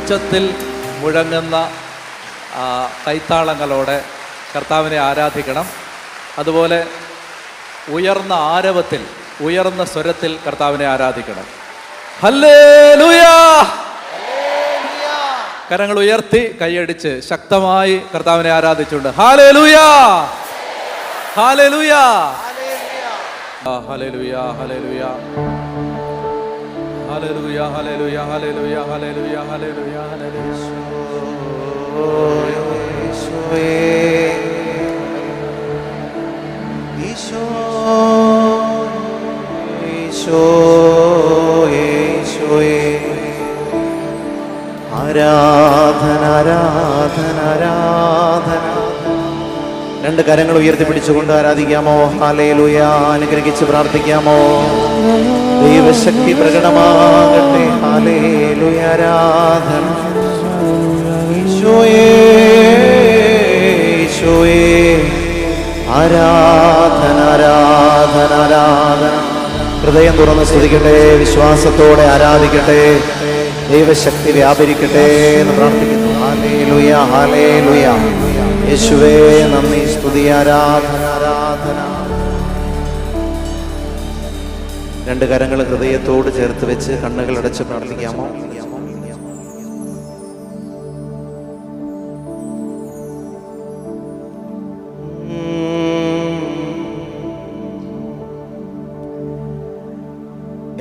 ഉച്ചത്തിൽ മുഴങ്ങുന്ന കൈത്താളങ്ങളോടെ കർത്താവിനെ ആരാധിക്കണം. അതുപോലെ ഉയർന്ന ആരവത്തിൽ, ഉയർന്ന സ്വരത്തിൽ കർത്താവിനെ ആരാധിക്കണം. ഹല്ലേലൂയാ! കരങ്ങൾ ഉയർത്തി കൈയടിച്ച് ശക്തമായി കർത്താവിനെ ആരാധിച്ചുകൊണ്ട് ഹല്ലേലൂയാ, ഹല്ലേലൂയാ, ഹല്ലേലൂയാ, ഹല്ലേലൂയാ, ഹല്ലേലൂയാ, ഹല്ലേലൂയാ, ഹല്ലേലൂയാ, ഹല്ലേലൂയാ, ഹല്ലേലൂയാ, ആരാധന, ആരാധന, ആരാധന. രണ്ട് കരങ്ങൾ ഉയർത്തിപ്പിടിച്ചുകൊണ്ട് ആരാധിക്കാമോ? ഹല്ലേലൂയ. അനുഗ്രഹിച്ച് പ്രാർത്ഥിക്കാമോ? ദൈവശക്തി പ്രകടമാകട്ടെ. ഹല്ലേലൂയ, ആരാധന. ഈശോയേ, ഈശോയേ, ആരാധന, ആരാധന, ആരാധന. ഹൃദയം തുറന്ന് സ്തുതിക്കട്ടെ, വിശ്വാസത്തോടെ ആരാധിക്കട്ടെ, ദൈവശക്തി വ്യാപരിക്കട്ടെ എന്ന് പ്രാർത്ഥിക്കുന്നു. ഹല്ലേലൂയ, ഹല്ലേലൂയ. യേശുവേ നന്ദി, സ്തുതി, ആരാധന, ആരാധന. രണ്ട് കരങ്ങൾ ഹൃദയത്തോട് ചേർത്ത് വെച്ച് കണ്ണുകൾ അടച്ച് പ്രാർത്ഥിക്കാമോ?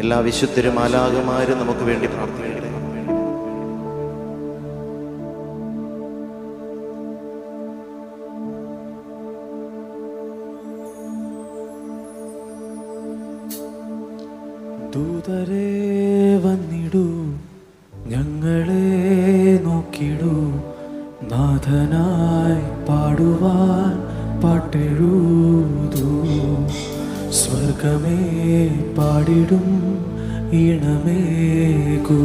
എല്ലാ വിശുദ്ധരും മാലാഖമാരും നമുക്ക് വേണ്ടി പ്രാർത്ഥിക്കട്ടെ. ദൂതരെ വന്നിടൂ, ഞങ്ങളെ നോക്കിടൂ, നാഥനായി പാടുവാൻ പാട്ടെഴുതൂ. സ്വർഗമേ പാടിടും ഈണമേകൂ.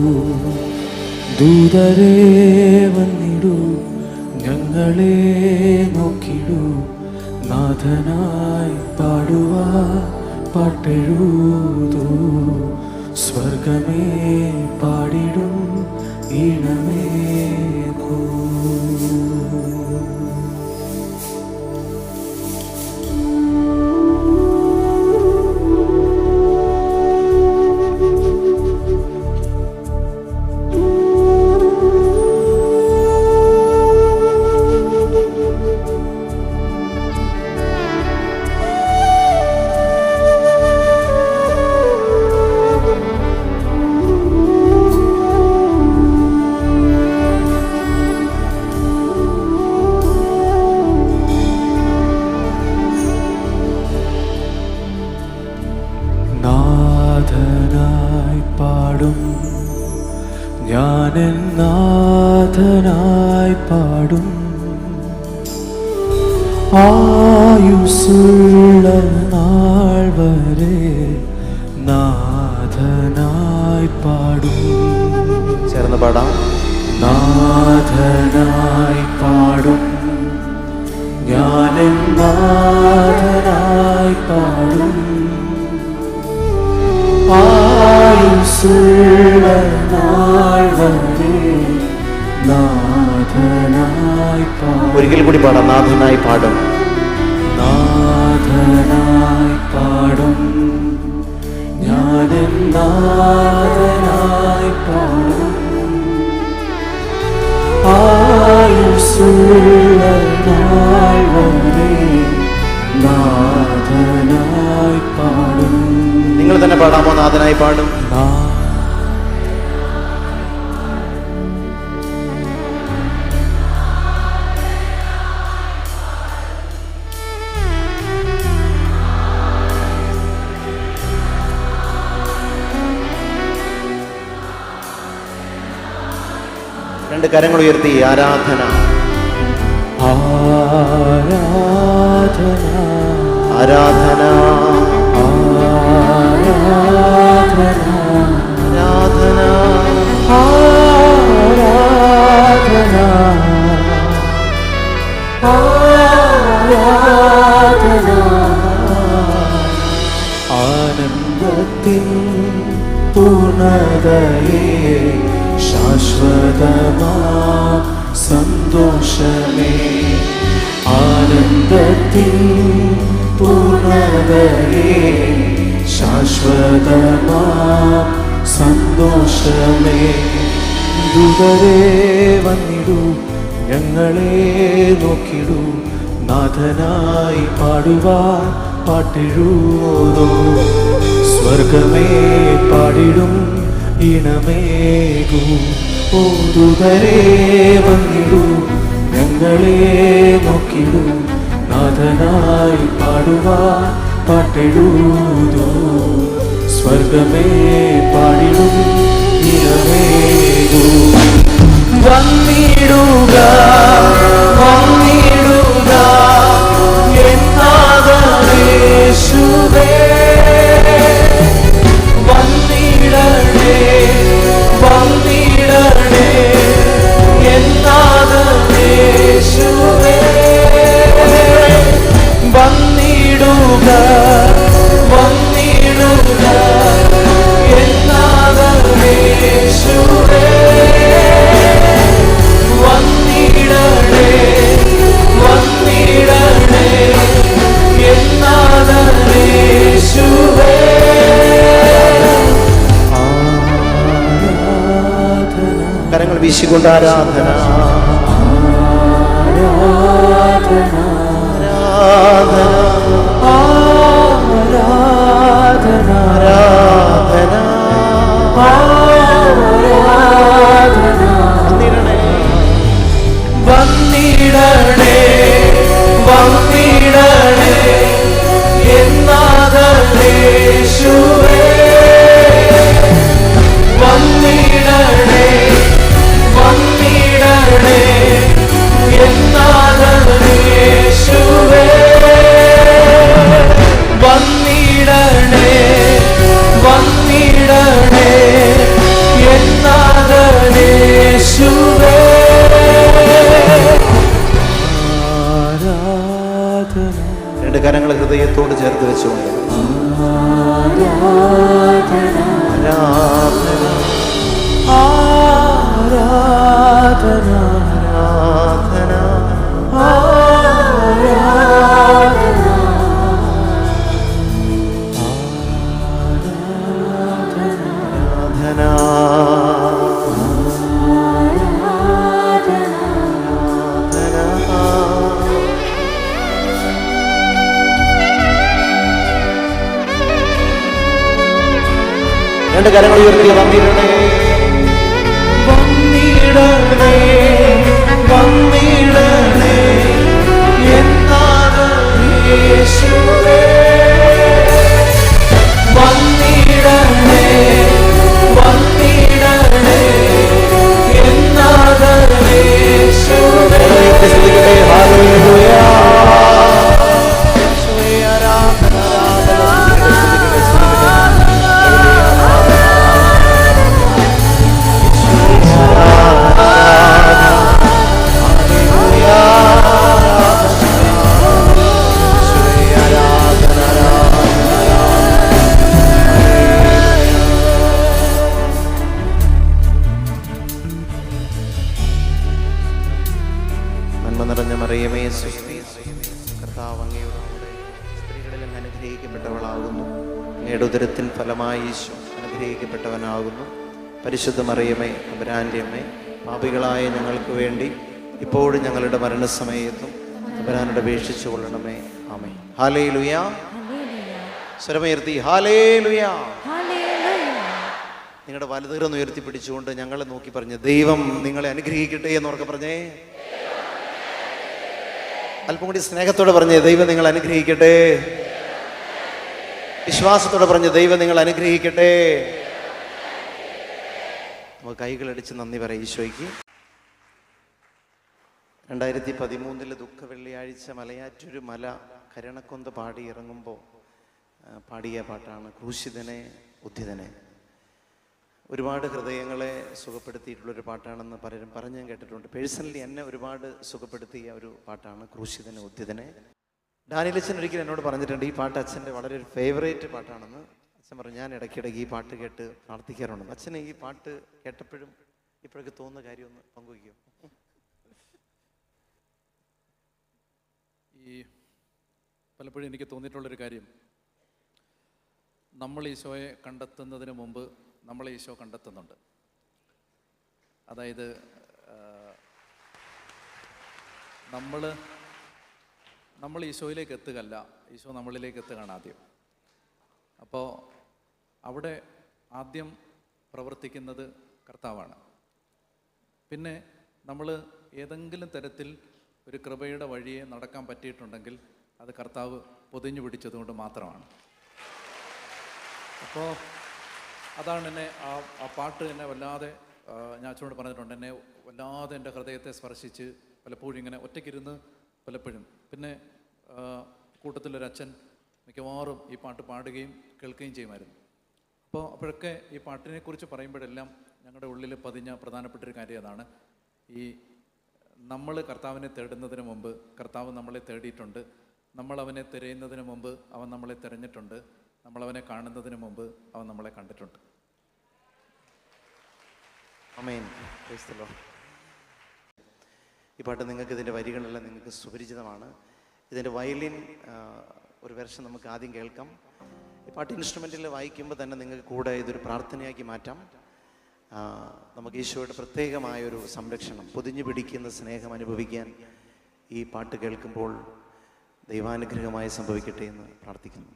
ദൂതരെ വന്നിടൂ, ഞങ്ങളെ നോക്കിടൂ, നാഥനായി പാടുവാൻ പാട്ടെഴുതൂ. സ്വർഗമേ പാടിടും ഈണമേകൂ. നാഥനായി പാടും, ഞാനെൻ നാഥനായി പാടും. ആയുസ്സുള്ള നാൾ വരെ നാഥനായി പാടും. ചേർന്ന് പാടാം. നാഥനായി പാടും, ഞാനെൻ നാഥനായി പാടും. ആയുസ്സുള്ള നാൾ വരെ നാഥനായി പാടും. ഒരിക്കൽ കൂടി പാടാം. നാഥനായി പാടും, നാഥനായി പാടും, ഞാനെൻ നാഥനായി പാടും. ആയുസ്സുള്ള നാൾ വരെ നാഥനായി പാടും. നിങ്ങൾ തന്നെ പാടാമോ? നാഥനായി പാടും. രണ്ട് കരങ്ങൾ ഉയർത്തി ആരാധന, ആരാധന, ആരാധന, ആരാധന, ആരാധന, ആരാധന, ആരാധന. ആനന്ദത്തിൻ പൂർണ്ണതയെ ശാശ്വതമാ സന്തോഷമേ ആനന്ദത്തിൻ പൂർണ്ണതയേ ശാശ്വതമാ സന്തോഷമേ ദൂതരേ വന്നിടൂ ഞങ്ങളെ നോക്കിടൂ നാഥനായി പാടുവാൻ പാട്ടെഴുതോ സ്വർഗമേ പാടിടും ഇണമേകൂ ഓ ദൂതരേ വന്നിടൂ ഞങ്ങളെ നോക്കിടൂ നാഥനായി പാടുവാൻ പാട്ടെഴുതോ സ്വർഗമേ പാടിടും ഇണമേകൂ വന്നിടുക വന്നിടുക എന്നാദമേശുവേ വന്നിടണേ വന്നിടണേ എന്നാദമേശുവേ വന്നിടുക വന്നിടുക എന്നാദമേശുവേ വന്നിടണേ വന്നിടണേ എന്നാദമേശുവേ കരങ്ങൾ വീശിക്കൊണ്ട് ആരാധന വന്നിടണേ വന്നിടണേ എന്നാദമേശുവേ വന്നിടണേ വന്നിടണേ എന്നാദമേശുവേ വന്നിടണേ വന്നിടണേ എന്നാദമേശുവേ രണ്ട് കരങ്ങൾ ഹൃദയത്തോട് ചേർത്ത് വെച്ചുകൊണ്ട് ആരാധന ആരാധന ആരാധന രണ്ട് കരങ്ങൾ ഉയർത്തി വന്നിടണേ വന്നിടണേ വന്നിടണേ എന്നാദമേശുവേ വന്നിടണേ വന്നിടണേ എന്നാദമേശുവേ ഹല്ലേലൂയ നിറഞ്ഞ മറിയമേ സ്വസ്തി കർത്താവ് അങ്ങയുടെ കൂടെ സ്ത്രീകളിൽ അങ്ങ് അനുഗ്രഹിക്കപ്പെട്ടവളാകുന്നു അങ്ങയുടെ ഉദരത്തിൻ ഫലമായി ഈശോ അനുഗ്രഹിക്കപ്പെട്ടവനാകുന്നു പരിശുദ്ധ മറിയമേ തമ്പുരാൻ്റെ അമ്മേ പാപികളായ ഞങ്ങൾക്ക് വേണ്ടി ഇപ്പോഴും ഞങ്ങളുടെ മരണസമയത്തും തമ്പുരാനോട് അപേക്ഷിച്ചു കൊള്ളണമേ ആമേൻ ഹല്ലേലൂയ സ്വരമുയർത്തി ഹല്ലേലൂയ നിങ്ങളുടെ വലതുകരം ഉയർത്തി പിടിച്ചുകൊണ്ട് ഞങ്ങളെ നോക്കി പറഞ്ഞ് ദൈവം നിങ്ങളെ അനുഗ്രഹിക്കട്ടെ എന്നോർക്കെ പറഞ്ഞേ അല്പം കൂടി സ്നേഹത്തോടെ പറഞ്ഞ് ദൈവം നിങ്ങൾ അനുഗ്രഹിക്കട്ടെ വിശ്വാസത്തോടെ പറഞ്ഞ് ദൈവം നിങ്ങൾ അനുഗ്രഹിക്കട്ടെ നമുക്ക് കൈകളടിച്ച് നന്ദി പറയാം ഈശോയ്ക്ക് 2013 ദുഃഖ വെള്ളിയാഴ്ച മലയാറ്റൂര് മല കരണക്കൊന്ത് പാടി ഇറങ്ങുമ്പോൾ പാടിയ പാട്ടാണ് ക്രൂശിതനെ ഉദ്ധിതനെ. ഒരുപാട് ഹൃദയങ്ങളെ സുഖപ്പെടുത്തിയിട്ടുള്ളൊരു പാട്ടാണെന്ന് പലരും പറഞ്ഞു കേട്ടിട്ടുണ്ട്. പേഴ്സണലി എന്നെ ഒരുപാട് സുഖപ്പെടുത്തിയ ഒരു പാട്ടാണ് ക്രൂശിതനെ ഉദ്ധിതനെ. ഡാനിയലച്ചൻ ഒരിക്കലും എന്നോട് പറഞ്ഞിട്ടുണ്ട് ഈ പാട്ട് അച്ഛൻ്റെ വളരെ ഒരു ഫേവറേറ്റ് പാട്ടാണെന്ന്. അച്ഛൻ പറഞ്ഞു ഞാൻ ഇടയ്ക്കിടയ്ക്ക് ഈ പാട്ട് കേട്ട് പ്രാർത്ഥിക്കാറുണ്ടെന്ന്. അച്ഛന് ഈ പാട്ട് കേട്ടപ്പോഴും ഇപ്പോഴൊക്കെ തോന്നുന്ന കാര്യം ഒന്ന് പങ്കുവയ്ക്കും. ഈ പലപ്പോഴും എനിക്ക് തോന്നിയിട്ടുള്ളൊരു കാര്യം, നമ്മൾ ഈശോയെ കണ്ടെത്തുന്നതിന് മുമ്പ് നമ്മളെ ഈശോ കണ്ടെത്തുന്നുണ്ട്. അതായത് നമ്മൾ ഈശോയിലേക്ക് എത്തുകയല്ല, ഈശോ നമ്മളിലേക്ക് എത്തുകയാണ് ആദ്യം. അപ്പോൾ അവിടെ ആദ്യം പ്രവർത്തിക്കുന്നത് കർത്താവാണ്. പിന്നെ നമ്മൾ ഏതെങ്കിലും തരത്തിൽ ഒരു കൃപയുടെ വഴിയെ നടക്കാൻ പറ്റിയിട്ടുണ്ടെങ്കിൽ അത് കർത്താവ് പൊതിഞ്ഞു പിടിച്ചതുകൊണ്ട് മാത്രമാണ്. അപ്പോൾ അതാണ് എന്നെ ആ പാട്ട് എന്നെ വല്ലാതെ, ഞാൻ അച്ഛനോട് പറഞ്ഞിട്ടുണ്ട്, എന്നെ വല്ലാതെ എൻ്റെ ഹൃദയത്തെ സ്പർശിച്ച് പലപ്പോഴും ഇങ്ങനെ ഒറ്റയ്ക്കിരുന്ന് പലപ്പോഴും. പിന്നെ കൂട്ടത്തിലൊരച്ഛൻ മിക്കവാറും ഈ പാട്ട് പാടുകയും കേൾക്കുകയും ചെയ്യുമായിരുന്നു. അപ്പോഴൊക്കെ ഈ പാട്ടിനെക്കുറിച്ച് പറയുമ്പോഴെല്ലാം ഞങ്ങളുടെ ഉള്ളിൽ പതിഞ്ഞ പ്രധാനപ്പെട്ടൊരു കാര്യം അതാണ്. ഈ നമ്മൾ കർത്താവിനെ തേടുന്നതിന് മുമ്പ് കർത്താവ് നമ്മളെ തേടിയിട്ടുണ്ട്. നമ്മളവനെ തിരയുന്നതിന് മുമ്പ് അവൻ നമ്മളെ തിരഞ്ഞിട്ടുണ്ട്. നമ്മളവനെ കാണുന്നതിന് മുമ്പ് അവൻ നമ്മളെ കണ്ടിട്ടുണ്ട്. ആമേൻ. Praise the Lord. ഈ പാട്ട് നിങ്ങൾക്ക്, ഇതിൻ്റെ വരികളെല്ലാം നിങ്ങൾക്ക് സുപരിചിതമാണ്. ഇതിൻ്റെ വയലിൻ ഒരു വെർഷൻ നമുക്ക് ആദ്യം കേൾക്കാം. ഈ പാട്ട് ഇൻസ്ട്രുമെൻറ്റിൽ വായിക്കുമ്പോൾ തന്നെ നിങ്ങൾക്ക് കൂടെ ഇതൊരു പ്രാർത്ഥനയാക്കി മാറ്റാം. നമുക്ക് ഈശോയുടെ പ്രത്യേകമായൊരു സംരക്ഷണം, പൊതിഞ്ഞു പിടിക്കുന്ന സ്നേഹം അനുഭവിക്കാൻ ഈ പാട്ട് കേൾക്കുമ്പോൾ ദൈവാനുഗ്രഹമായി സംഭവിക്കട്ടെ എന്ന് പ്രാർത്ഥിക്കുന്നു.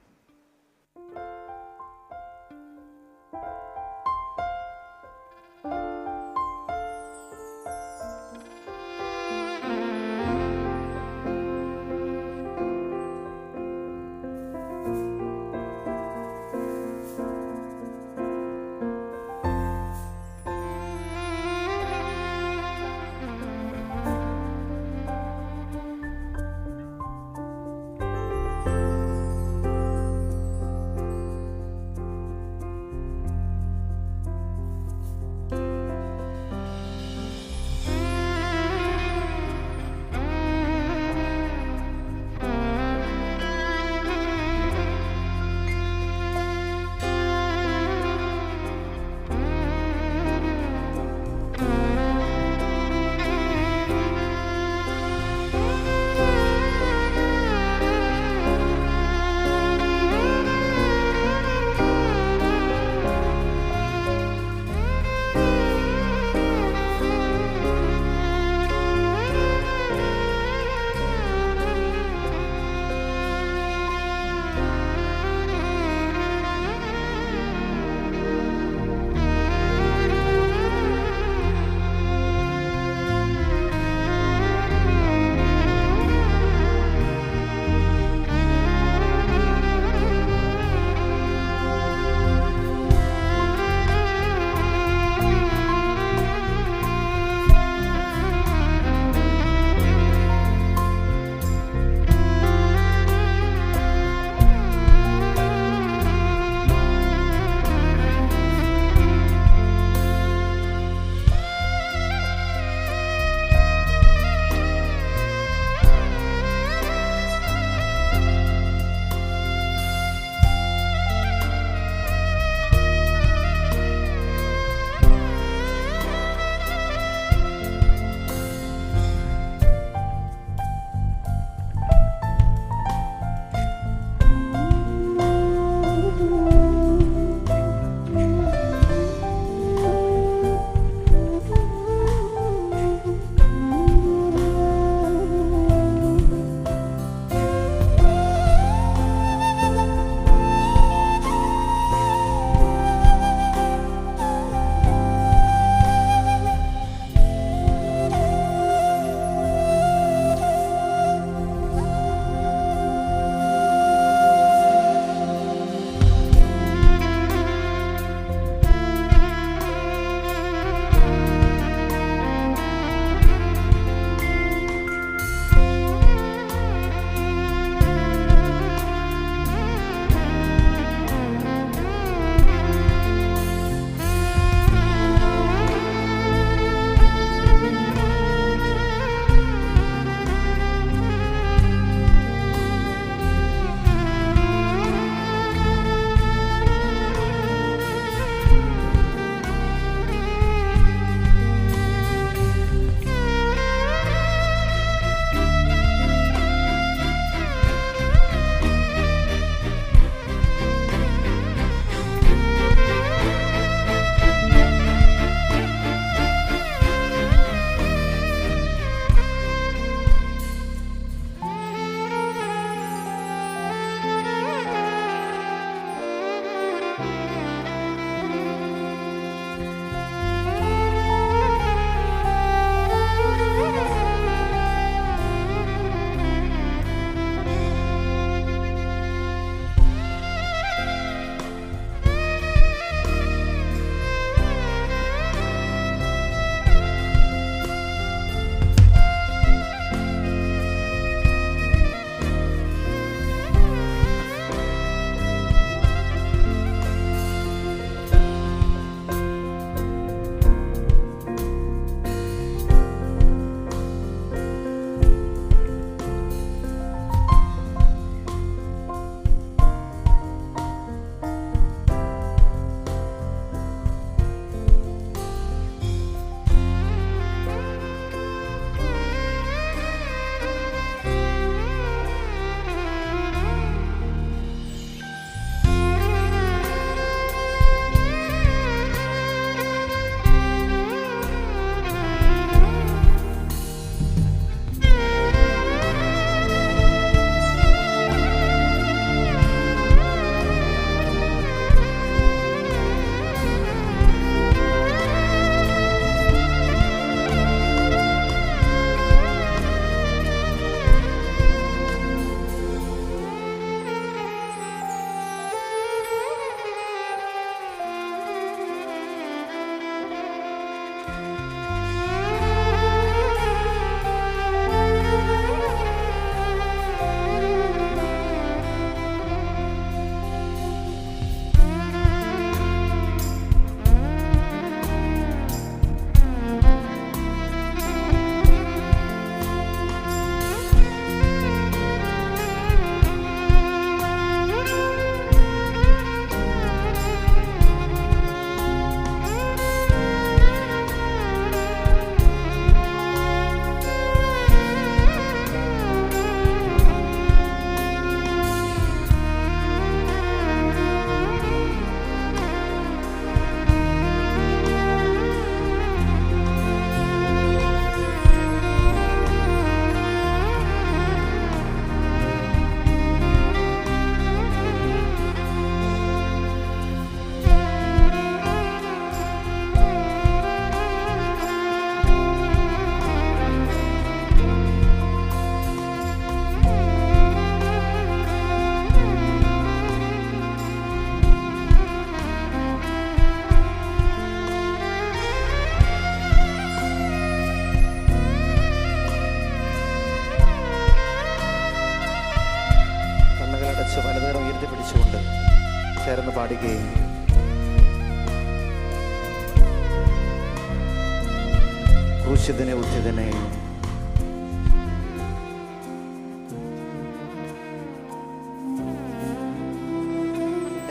ക്രൂശിതനെ ഉദ്ധിതനെ.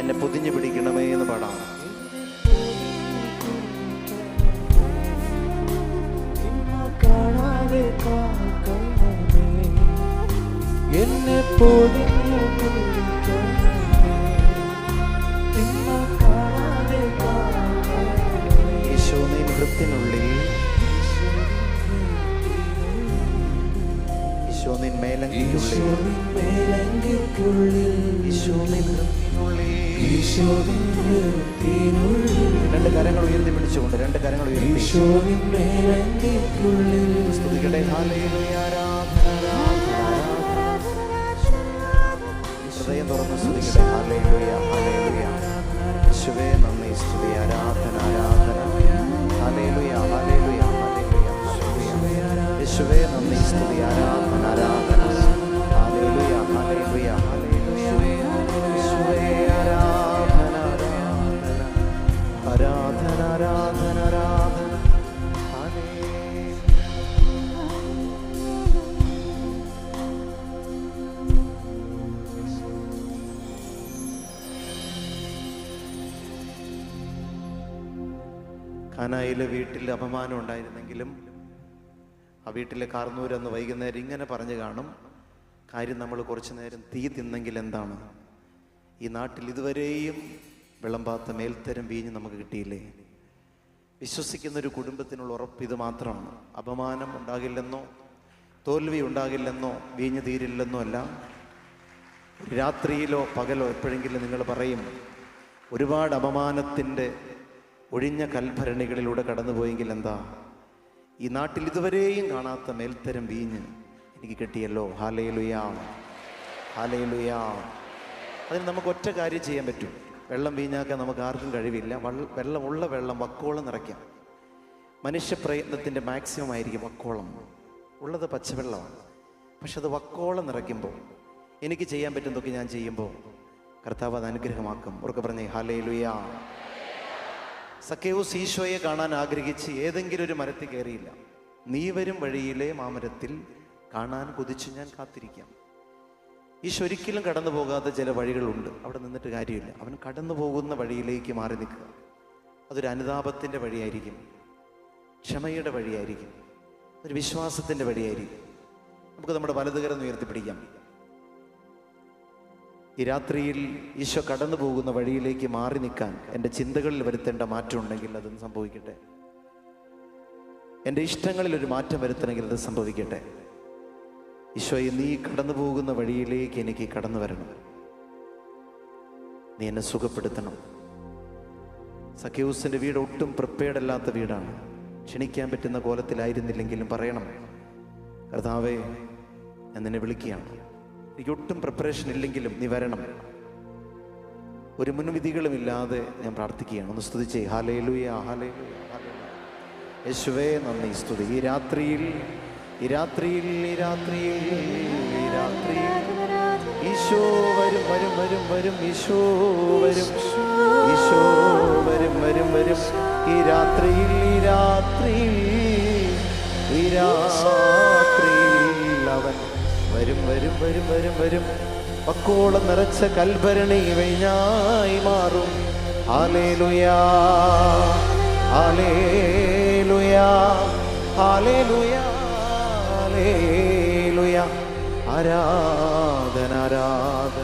എന്നെ പൊതിഞ്ഞു പിടിക്കണമേ എന്ന് പാടാം. കാണാതെ കാക്കണമേ, എന്നെ പൊതിഞ്ഞു പിടിക്കണമേ, തിന്മ കാണാതെ കാക്കണമേ. യേശു നിൻ ഹൃത്തിനുള്ളിൽ, യേശു നിൻ മേലങ്കിക്കുള്ളിൽ, യേശു നിൻ ഹൃത്തിനുള്ളിൽ. രണ്ട് കരങ്ങൾ ഉയർത്തി പിടിച്ചുകൊണ്ട്, രണ്ട് കരങ്ങൾ ഉയർത്തി സ്തുതിക്കട്ടെ. ഹല്ലേലൂയ, ആരാധന, ഹൃദയം തുറന്ന് സ്തുതിക്കട്ടെ. ഹല്ലേലൂയ, ഹല്ലേലൂയ. യേശുവേ നന്ദി, സ്തുതി, ആരാധന, ആരാധന. ഹല്ലേലൂയ, ഹല്ലേലൂയ, ഹല്ലേലൂയ, ഹല്ലേലൂയ. യേശുവേ നന്ദി, സ്തുതി, ആരാധന, ആരാധന. ഹല്ലേലൂയ, ഹല്ലേലൂയ, ഹല്ലേലൂയ. യേശുവേ ആരാധന, ആരാധന, ആരാധന, ആരാധന. കാനായിലെ വീട്ടിൽ അപമാനം ഉണ്ടായിരുന്നെങ്കിലും ആ വീട്ടിലെ കാർന്നൂരന്ന് വൈകുന്നേരം ഇങ്ങനെ പറഞ്ഞു കാണും, കാര്യം നമ്മൾ കുറച്ചു നേരം തീ തിന്നെങ്കിൽ എന്താണ്, ഈ നാട്ടിൽ ഇതുവരെയും വിളമ്പാത്ത മേൽത്തരം വീഞ്ഞ് നമുക്ക് കിട്ടിയില്ലേ. വിശ്വസിക്കുന്നൊരു കുടുംബത്തിനുള്ള ഉറപ്പ് ഇത് മാത്രമാണ്. അപമാനം ഉണ്ടാകില്ലെന്നോ തോൽവി ഉണ്ടാകില്ലെന്നോ വീഞ്ഞ് തീരില്ലെന്നോ അല്ല. രാത്രിയിലോ പകലോ എപ്പോഴെങ്കിലും നിങ്ങൾ പറയും, ഒരുപാട് അപമാനത്തിൻ്റെ ഒഴിഞ്ഞ കൽഭരണികളിലൂടെ കടന്നുപോയെങ്കിൽ എന്താ, ഈ നാട്ടിൽ ഇതുവരെയും കാണാത്ത മേൽത്തരം വീഞ്ഞ് എനിക്ക് കിട്ടിയല്ലോ. Hallelujah, hallelujah. അതിന് നമുക്ക് ഒറ്റ കാര്യം ചെയ്യാൻ പറ്റും. വെള്ളം വീഞ്ഞാക്കാൻ നമുക്ക് ആർക്കും കഴിവില്ല. വെള്ളമുള്ള വെള്ളം വക്കോളം നിറയ്ക്കാം. മനുഷ്യപ്രയത്നത്തിൻ്റെ മാക്സിമം ആയിരിക്കും വക്കോളം. ഉള്ളത് പച്ചവെള്ളമാണ്. പക്ഷെ അത് വക്കോളം നിറയ്ക്കുമ്പോൾ എനിക്ക് ചെയ്യാൻ പറ്റുന്നതൊക്കെ ഞാൻ ചെയ്യുമ്പോൾ കർത്താവ് അത് അനുഗ്രഹമാക്കും. ഉറക്കെ പറഞ്ഞേ ഹല്ലേലൂയ. സക്കേവൂസ് ഈശോയെ കാണാൻ ആഗ്രഹിച്ച് ഏതെങ്കിലും ഒരു മരത്തിൽ കയറിയില്ല. നീ വരും വഴിയിലെ മാമരത്തിൽ കാണാൻ കൊതിച്ചു ഞാൻ കാത്തിരിക്കാം. ഈശോ ഒരിക്കലും കടന്നു പോകാത്ത ചില വഴികളുണ്ട്. അവിടെ നിന്നിട്ട് കാര്യമില്ല. അവൻ കടന്നു പോകുന്ന വഴിയിലേക്ക് മാറി നിൽക്കുക. അതൊരു അനുതാപത്തിൻ്റെ വഴിയായിരിക്കും, ക്ഷമയുടെ വഴിയായിരിക്കും, ഒരു വിശ്വാസത്തിൻ്റെ വഴിയായിരിക്കും. നമുക്ക് നമ്മുടെ വലതുകരം ഉയർത്തിപ്പിടിക്കാം. ഈ രാത്രിയിൽ ഈശോ കടന്നു പോകുന്ന വഴിയിലേക്ക് മാറി നിൽക്കാൻ എൻ്റെ ചിന്തകളിൽ വരുത്തേണ്ട മാറ്റം ഉണ്ടെങ്കിൽ അതൊന്ന് സംഭവിക്കട്ടെ. എൻ്റെ ഇഷ്ടങ്ങളിൽ ഒരു മാറ്റം വരുത്തണമെങ്കിൽ അത് സംഭവിക്കട്ടെ. ഈശോയെ, നീ കടന്നു പോകുന്ന വഴിയിലേക്ക് എനിക്ക് കടന്നു വരണം. നീ എന്നെ സുഖപ്പെടുത്തണം. സക്കേവൂസിൻ്റെ വീട് ഒട്ടും പ്രിപ്പയർഡ് അല്ലാത്ത വീടാണ്. ക്ഷണിക്കാൻ പറ്റുന്ന കോലത്തിലായിരുന്നില്ലെങ്കിലും പറയണം, കർത്താവേ ഞാൻ നിന്നെ വിളിക്കുകയാണ്, എനിക്ക് ഒട്ടും പ്രിപ്പറേഷൻ ഇല്ലെങ്കിലും നീ വരണം. ഒരു മുൻവിധികളും ഇല്ലാതെ ഞാൻ പ്രാർത്ഥിക്കുകയാണ്. ഒന്ന് സ്തുതിച്ചേ. ഹല്ലേലൂയ, ഹല്ലേലൂയ, ഹല്ലേലൂയ. യേശുവേ നന്ദി, സ്തുതി. ഈ രാത്രിയിൽ ഈശോ വരും, വരും, വരും, വരും. ഈശോ വരും, ഈശോ വരും, വരും, വരും. ഈ രാത്രിയിൽ അവൻ വരും, വരും, വരും, വരും, വരും. വക്കോളം നിറച്ച കൽഭരണി വീഞ്ഞായി മാറും. ഹല്ലേലൂയ, ഹല്ലേലൂയ, ഹല്ലേലൂയ, ഹല്ലേലൂയ. ആരാധന, ആരാധന.